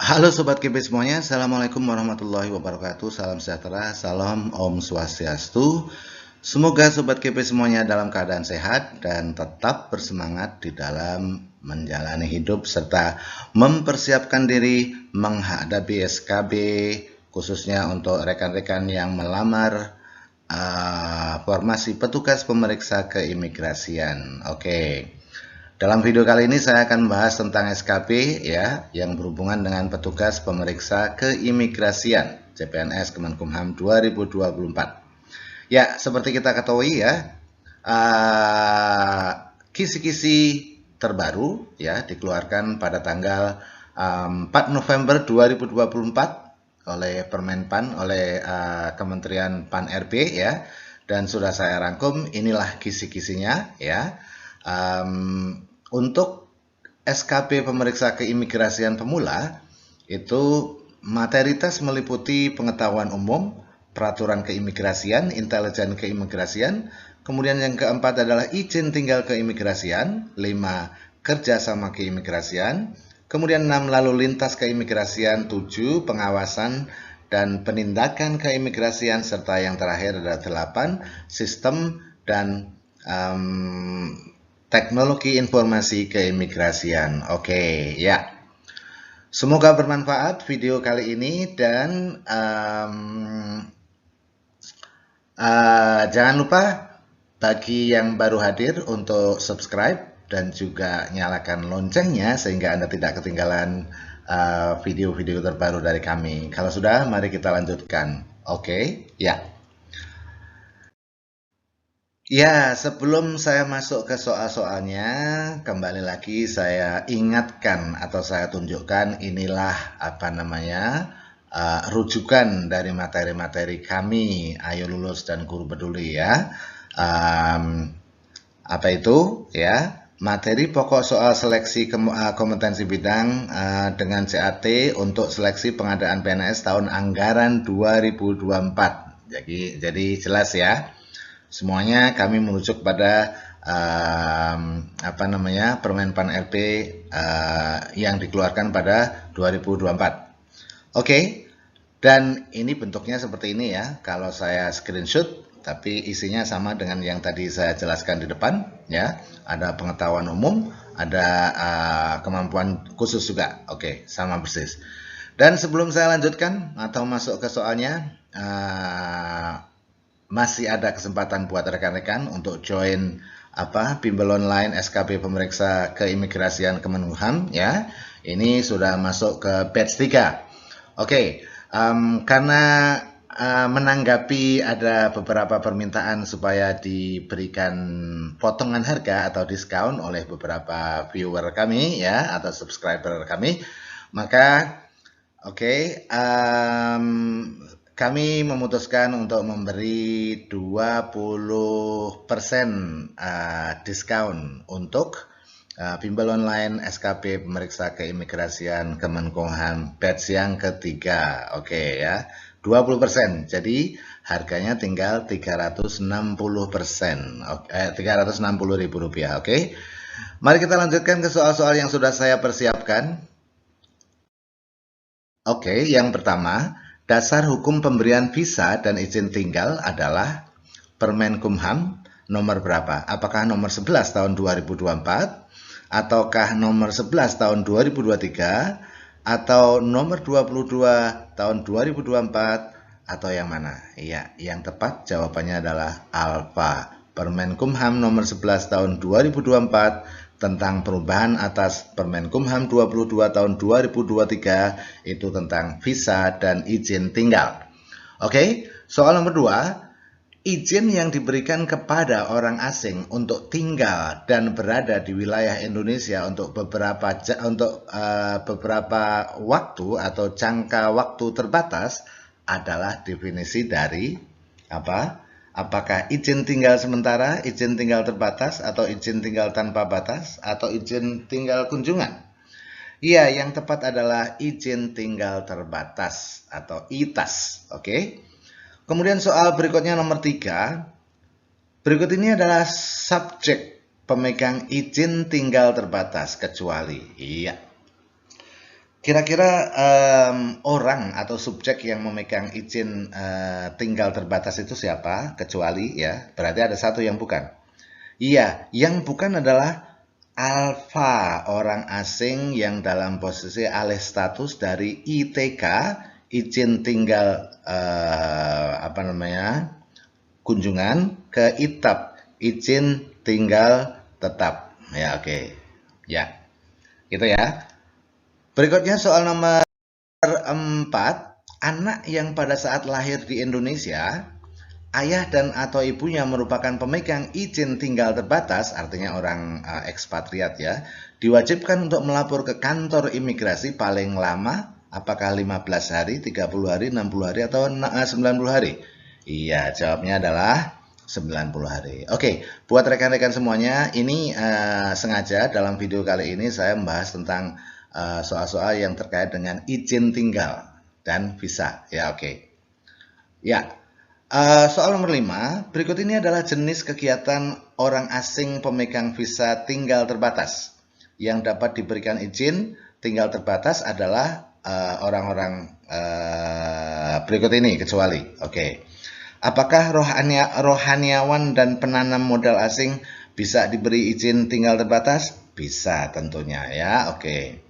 Halo Sobat KP semuanya, Assalamualaikum warahmatullahi wabarakatuh, salam sejahtera, salam Om Swastiastu. Semoga Sobat KP semuanya dalam keadaan sehat dan tetap bersemangat di dalam menjalani hidup serta mempersiapkan diri menghadapi SKB, khususnya untuk rekan-rekan yang melamar formasi petugas pemeriksa keimigrasian. Oke. Dalam video kali ini saya akan membahas tentang SKP ya, yang berhubungan dengan petugas pemeriksa keimigrasian CPNS Kemenkumham 2024. Ya, seperti kita ketahui ya, kisi-kisi terbaru ya dikeluarkan pada tanggal 4 November 2024 oleh Permenpan, oleh Kementerian Pan RB ya, dan sudah saya rangkum. Inilah kisi-kisinya ya. Untuk SKP pemeriksa keimigrasian pemula itu materi tes meliputi pengetahuan umum, peraturan keimigrasian, intelijen keimigrasian, kemudian yang keempat adalah izin tinggal keimigrasian, 5 kerjasama keimigrasian, kemudian 6 lalu lintas keimigrasian, 7 pengawasan dan penindakan keimigrasian, serta yang terakhir adalah 8 sistem dan teknologi informasi keimigrasian. Oke, ya. Semoga bermanfaat video kali ini dan jangan lupa bagi yang baru hadir untuk subscribe dan juga nyalakan loncengnya sehingga Anda tidak ketinggalan video-video terbaru dari kami. Kalau sudah, mari kita lanjutkan. Oke, ya. Ya, sebelum saya masuk ke soal-soalnya, kembali lagi saya ingatkan atau saya tunjukkan inilah apa namanya rujukan dari materi-materi kami, Ayo Lulus dan Guru Peduli ya. Apa itu ya? Materi pokok soal seleksi kompetensi bidang dengan CAT untuk seleksi pengadaan PNS tahun anggaran 2024. Jadi jelas ya. Semuanya kami merujuk pada Permenpan RB yang dikeluarkan pada 2024. Oke, dan ini bentuknya seperti ini ya. Kalau saya screenshot, tapi isinya sama dengan yang tadi saya jelaskan di depan ya. Ada pengetahuan umum, ada kemampuan khusus juga. Oke, sama persis. Dan sebelum saya lanjutkan atau masuk ke soalnya, masih ada kesempatan buat rekan-rekan untuk join bimbel online SKP pemeriksa keimigrasian Kemenkumham ya. Ini sudah masuk ke batch 3. Oke, karena menanggapi ada beberapa permintaan supaya diberikan potongan harga atau diskon oleh beberapa viewer kami ya atau subscriber kami, maka kami memutuskan untuk memberi 20% diskon untuk bimbel online SKP pemeriksa keimigrasian Kemenkumham batch yang ketiga. Oke ya, 20%. Jadi harganya tinggal 360%. 360.000 rupiah. Oke. Mari kita lanjutkan ke soal-soal yang sudah saya persiapkan. Oke, yang pertama, dasar hukum pemberian visa dan izin tinggal adalah Permenkumham nomor berapa? Apakah nomor 11 tahun 2024, ataukah nomor 11 tahun 2023, atau nomor 22 tahun 2024, atau yang mana? Iya, yang tepat jawabannya adalah alfa. Permenkumham nomor 11 tahun 2024 tentang perubahan atas Permenkumham 22 tahun 2023 itu tentang visa dan izin tinggal. Oke, soal nomor 2, izin yang diberikan kepada orang asing untuk tinggal dan berada di wilayah Indonesia untuk beberapa waktu atau jangka waktu terbatas adalah definisi dari apa? Apakah izin tinggal sementara, izin tinggal terbatas, atau izin tinggal tanpa batas, atau izin tinggal kunjungan? Iya, yang tepat adalah izin tinggal terbatas atau ITAS. Oke. Kemudian soal berikutnya nomor 3. Berikut ini adalah subjek pemegang izin tinggal terbatas kecuali. Iya. Kira-kira orang atau subjek yang memegang izin tinggal terbatas itu siapa? Kecuali ya, berarti ada satu yang bukan. Iya, yang bukan adalah alfa, orang asing yang dalam posisi alih status dari ITK, izin tinggal kunjungan, ke ITAP, izin tinggal tetap. Ya, oke. Ya, gitu ya. Berikutnya soal nomor 4, anak yang pada saat lahir di Indonesia, ayah dan atau ibunya merupakan pemegang izin tinggal terbatas, artinya orang ekspatriat ya, diwajibkan untuk melapor ke kantor imigrasi paling lama, apakah 15 hari, 30 hari, 60 hari, atau 90 hari? Iya, jawabnya adalah 90 hari. Oke, buat rekan-rekan semuanya, ini sengaja dalam video kali ini saya membahas tentang soal-soal yang terkait dengan izin tinggal dan visa. Ya, oke. Ya, soal nomor 5, berikut ini adalah jenis kegiatan orang asing pemegang visa tinggal terbatas. Yang dapat diberikan izin tinggal terbatas adalah orang-orang berikut ini kecuali. Oke. Apakah rohaniawan dan penanam modal asing bisa diberi izin tinggal terbatas? Bisa tentunya ya. Oke.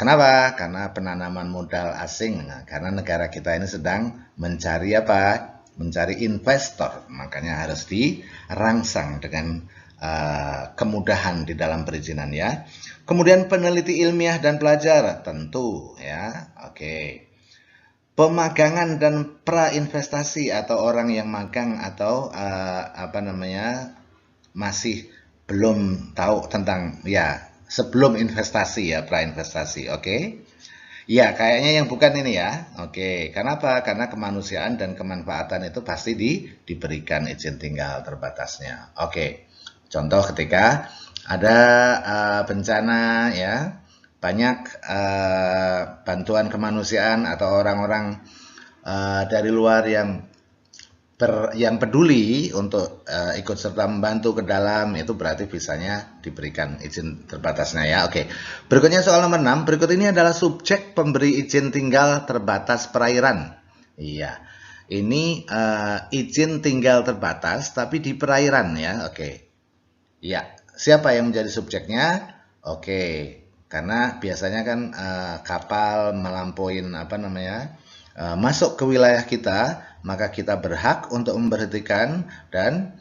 Kenapa? Karena penanaman modal asing. Nah, karena negara kita ini sedang mencari apa? Mencari investor. Makanya harus dirangsang dengan kemudahan di dalam perizinan ya. Kemudian peneliti ilmiah dan pelajar tentu ya. Oke. Pemagangan dan prainvestasi atau orang yang magang atau masih belum tahu tentang ya sebelum investasi ya, prainvestasi. Oke. Ya, kayaknya yang bukan ini ya. Oke, kenapa? Karena kemanusiaan dan kemanfaatan itu pasti diberikan izin tinggal terbatasnya. Oke. Contoh ketika ada bencana ya, banyak bantuan kemanusiaan atau orang-orang dari luar yang peduli untuk ikut serta membantu ke dalam, itu berarti visanya diberikan izin terbatasnya ya. Oke. Berikutnya soal nomor 6. Berikut ini adalah subjek pemberi izin tinggal terbatas perairan. Iya. Ini izin tinggal terbatas tapi di perairan ya. Oke. Ya, siapa yang menjadi subjeknya? Oke. Karena biasanya kan kapal melampauin masuk ke wilayah kita, maka kita berhak untuk memberhentikan dan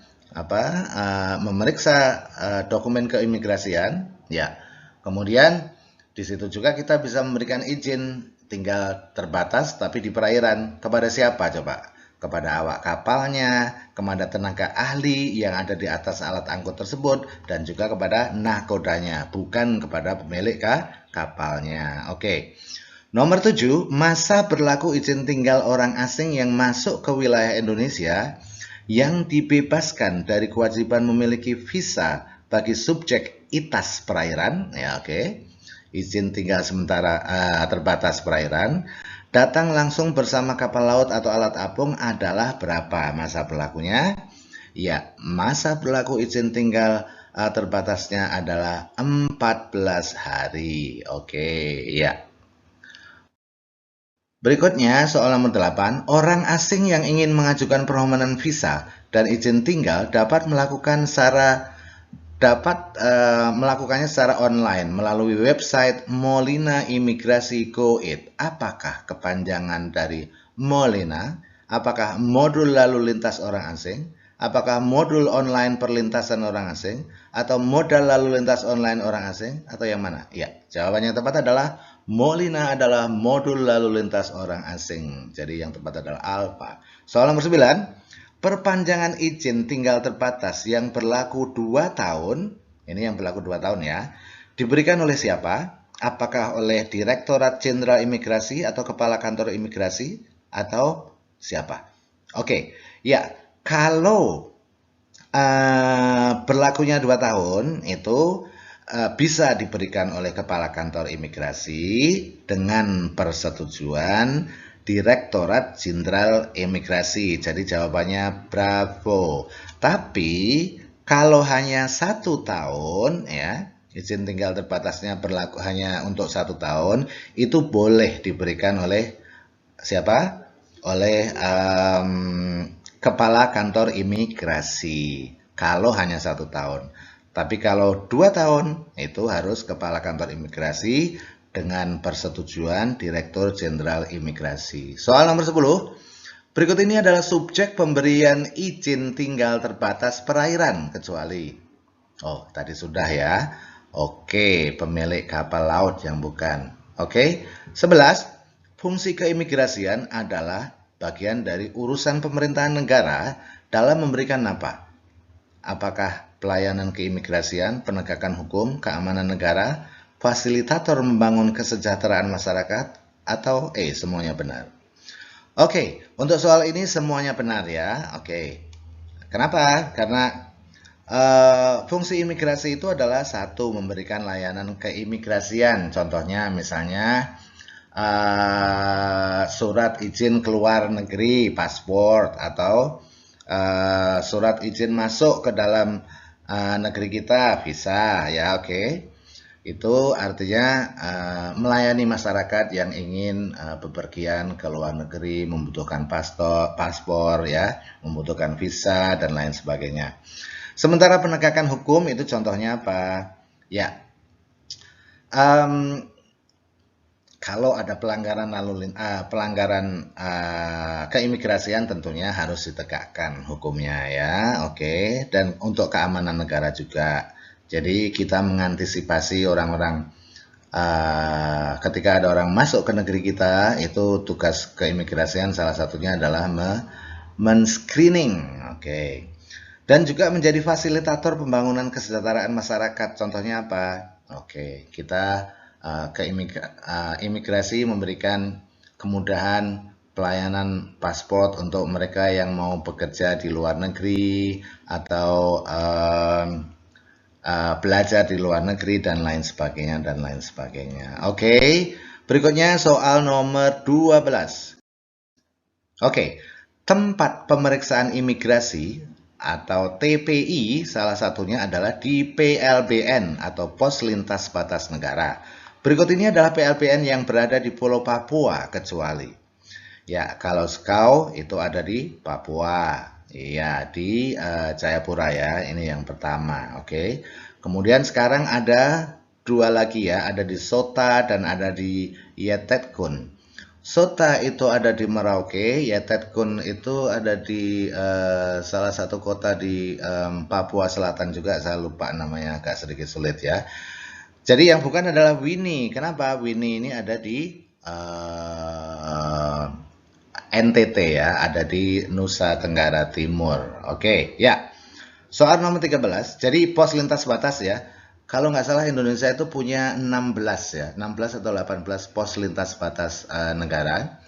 memeriksa dokumen keimigrasian. Ya, kemudian di situ juga kita bisa memberikan izin tinggal terbatas tapi di perairan. Kepada siapa coba? Kepada awak kapalnya, kepada tenaga ahli yang ada di atas alat angkut tersebut, dan juga kepada nahkodanya, bukan kepada pemilik kapalnya. Oke. Nomor 7, masa berlaku izin tinggal orang asing yang masuk ke wilayah Indonesia yang dibebaskan dari kewajiban memiliki visa bagi subjek ITAS perairan, ya oke. Izin tinggal sementara terbatas perairan, datang langsung bersama kapal laut atau alat apung adalah berapa masa berlakunya? Ya, masa berlaku izin tinggal terbatasnya adalah 14 hari. Oke, ya. Berikutnya soal nomor 8, orang asing yang ingin mengajukan permohonan visa dan izin tinggal dapat melakukannya secara online melalui website Molina Imigrasi Go.id. Apakah kepanjangan dari Molina? Apakah modul lalu lintas orang asing? Apakah modul online perlintasan orang asing? Atau modal lalu lintas online orang asing? Atau yang mana? Ya, jawabannya tepat adalah Molina adalah modul lalu lintas orang asing. Jadi yang tepat adalah alfa. Soal nomor 9. Perpanjangan izin tinggal terbatas yang berlaku 2 tahun. Ini yang berlaku 2 tahun ya. Diberikan oleh siapa? Apakah oleh Direktorat Jenderal Imigrasi atau Kepala Kantor Imigrasi? Atau siapa? Oke, ya. Kalau berlakunya 2 tahun itu bisa diberikan oleh Kepala Kantor Imigrasi dengan persetujuan Direktorat Jenderal Imigrasi. Jadi jawabannya bravo. Tapi kalau hanya 1 tahun ya, izin tinggal terbatasnya berlaku hanya untuk 1 tahun, itu boleh diberikan oleh siapa? Oleh kepala kantor imigrasi. Kalau hanya 1 tahun. Tapi kalau 2 tahun, itu harus kepala kantor imigrasi dengan persetujuan Direktur Jenderal Imigrasi. Soal nomor 10. Berikut ini adalah subjek pemberian izin tinggal terbatas perairan kecuali. Oh, tadi sudah ya. Oke, pemilik kapal laut yang bukan. Oke, 11. Fungsi keimigrasian adalah bagian dari urusan pemerintahan negara dalam memberikan apa? Apakah pelayanan keimigrasian, penegakan hukum, keamanan negara, fasilitator membangun kesejahteraan masyarakat, atau semuanya benar? Oke, untuk soal ini semuanya benar ya. Oke, kenapa? Karena fungsi imigrasi itu adalah satu, memberikan layanan keimigrasian. Contohnya misalnya surat izin keluar negeri, paspor, atau surat izin masuk ke dalam negeri kita, visa ya. Oke. Itu artinya melayani masyarakat yang ingin bepergian ke luar negeri, membutuhkan paspor ya, membutuhkan visa dan lain sebagainya. Sementara penegakan hukum itu contohnya apa? Ya, kalau ada pelanggaran keimigrasian tentunya harus ditegakkan hukumnya ya. Oke. Dan untuk keamanan negara juga. Jadi kita mengantisipasi orang-orang ketika ada orang masuk ke negeri kita, itu tugas keimigrasian salah satunya adalah men-screening. Oke. Dan juga menjadi fasilitator pembangunan kesejahteraan masyarakat. Contohnya apa? Oke, kita imigrasi memberikan kemudahan pelayanan paspor untuk mereka yang mau bekerja di luar negeri atau belajar di luar negeri dan lain sebagainya. Oke, berikutnya soal nomor 12. Oke, tempat pemeriksaan imigrasi atau TPI salah satunya adalah di PLBN atau Pos Lintas Batas Negara. Berikut ini adalah PLBN yang berada di Pulau Papua kecuali. Ya, kalau SKAU itu ada di Papua. Iya, di Jayapura ya, ini yang pertama. Oke. Kemudian sekarang ada 2 lagi ya, ada di Sota dan ada di Yetetkun. Sota itu ada di Merauke, Yetetkun itu ada di salah satu kota di Papua Selatan juga, saya lupa namanya, agak sedikit sulit ya. Jadi yang bukan adalah Wini. Kenapa? Wini ini ada di NTT ya, ada di Nusa Tenggara Timur. Oke, ya. Soal nomor 13. Jadi pos lintas batas ya. Kalau nggak salah Indonesia itu punya 16 ya, 16 atau 18 pos lintas batas negara.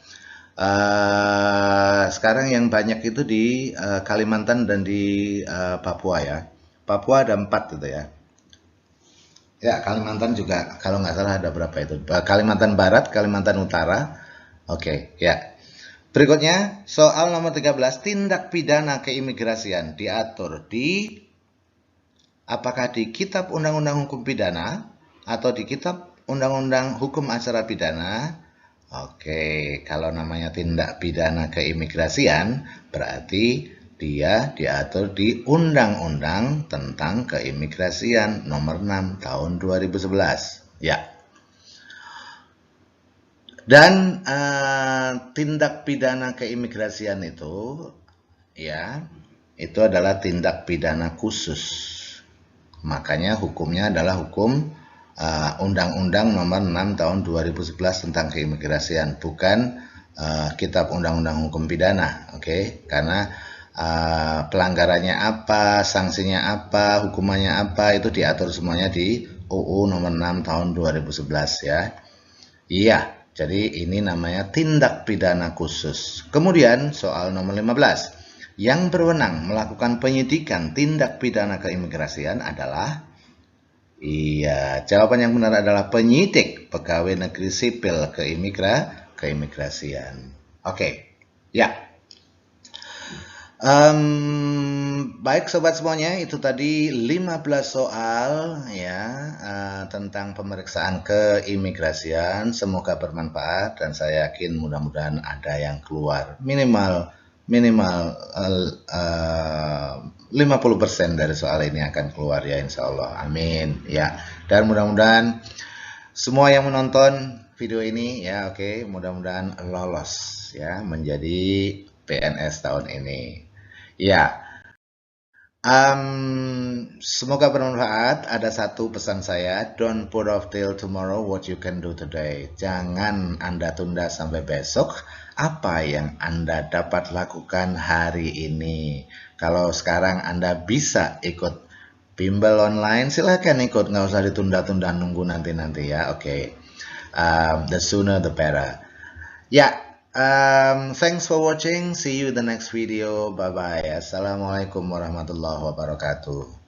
Sekarang yang banyak itu di Kalimantan dan di Papua ya. Papua ada 4 gitu ya. Ya, Kalimantan juga kalau nggak salah ada berapa itu? Kalimantan Barat, Kalimantan Utara. Oke, ya. Berikutnya, soal nomor 13, tindak pidana keimigrasian diatur di apakah di Kitab Undang-Undang Hukum Pidana atau di Kitab Undang-Undang Hukum Acara Pidana? Oke, kalau namanya tindak pidana keimigrasian berarti dia diatur di Undang-Undang tentang Keimigrasian nomor 6 tahun 2011. Ya. Dan tindak pidana keimigrasian itu ya, itu adalah tindak pidana khusus. Makanya hukumnya adalah hukum Undang-Undang nomor 6 tahun 2011 tentang keimigrasian, bukan Kitab Undang-Undang Hukum Pidana. Oke, karena pelanggarannya apa, sanksinya apa, hukumannya apa, itu diatur semuanya di UU nomor 6 tahun 2011 ya. Iya. Jadi ini namanya tindak pidana khusus. Kemudian soal nomor 15. Yang berwenang melakukan penyidikan tindak pidana keimigrasian adalah, iya, jawaban yang benar adalah penyidik pegawai negeri sipil keimigrasian. Oke, ya. Baik sobat semuanya, itu tadi 15 soal ya tentang pemeriksaan keimigrasian. Semoga bermanfaat dan saya yakin mudah-mudahan ada yang keluar. Minimal 50% dari soal ini akan keluar ya, insya Allah. Amin ya. Dan mudah-mudahan semua yang menonton video ini ya, oke, mudah-mudahan lolos ya menjadi PNS tahun ini. Ya. Semoga bermanfaat. Ada satu pesan saya, don't put off till tomorrow what you can do today. Jangan Anda tunda sampai besok apa yang Anda dapat lakukan hari ini. Kalau sekarang Anda bisa ikut bimbel online, silakan ikut, nggak usah ditunda-tunda nunggu nanti-nanti ya. Oke. The sooner the better. Ya. Thanks for watching. See you in the next video. Bye bye. Assalamualaikum warahmatullahi wabarakatuh.